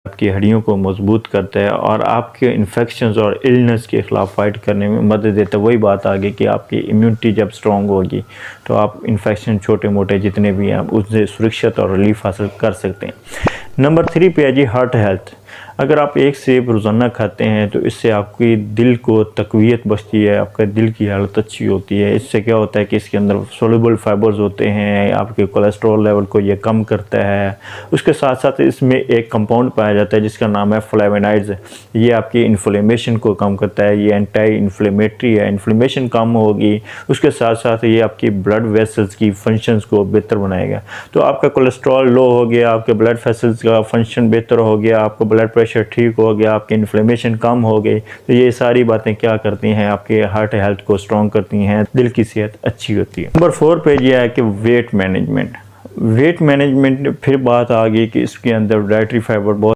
आपकी हड्डियों को मजबूत करता है और आपके इन्फेक्शंस और इलनेस के ख़िलाफ़ फाइट करने में मदद देता है। वही बात आ गई कि आपकी इम्यूनिटी जब स्ट्रॉन्ग होगी तो आप इन्फेक्शन छोटे मोटे जितने भी हैं उससे सुरक्षित और रिलीफ हासिल कर सकते हैं। नंबर 3 पे है जी हार्ट हेल्थ। अगर आप एक सेब रोज़ाना खाते हैं तो इससे आपकी दिल को तक़वियत बचती है, आपका दिल की हालत अच्छी होती है। इससे क्या होता है कि इसके अंदर सोल्युबल फाइबर्स होते हैं, आपके कोलेस्ट्रॉल लेवल को ये कम करता है। उसके साथ साथ इसमें एक कंपाउंड पाया जाता है जिसका नाम है फ्लेवोनॉइड्स। ये आपकी इन्फ्लेमेशन को कम करता है, ये एंटी इन्फ्लेमेटरी है, इन्फ्लेमेशन कम होगी। उसके साथ साथ ये आपकी ब्लड वेसल्स की फंक्शंस को बेहतर बनाएगा। तो आपका कोलेस्ट्रॉल लो हो गया, आपके ब्लड वेसल्स का फंक्शन बेहतर हो गया, आपका ब्लड प्रेशर ठीक हो गया, आपकी इन्फ्लेमेशन कम हो गई। तो ये सारी बातें क्या करती हैं, आपके हार्ट हेल्थ को स्ट्रॉन्ग करती हैं, दिल की सेहत अच्छी होती है। नंबर 4 पे यह है कि वेट मैनेजमेंट। वेट मैनेजमेंट फिर बात आ गई कि इसके अंदर डाइटरी फाइबर बहुत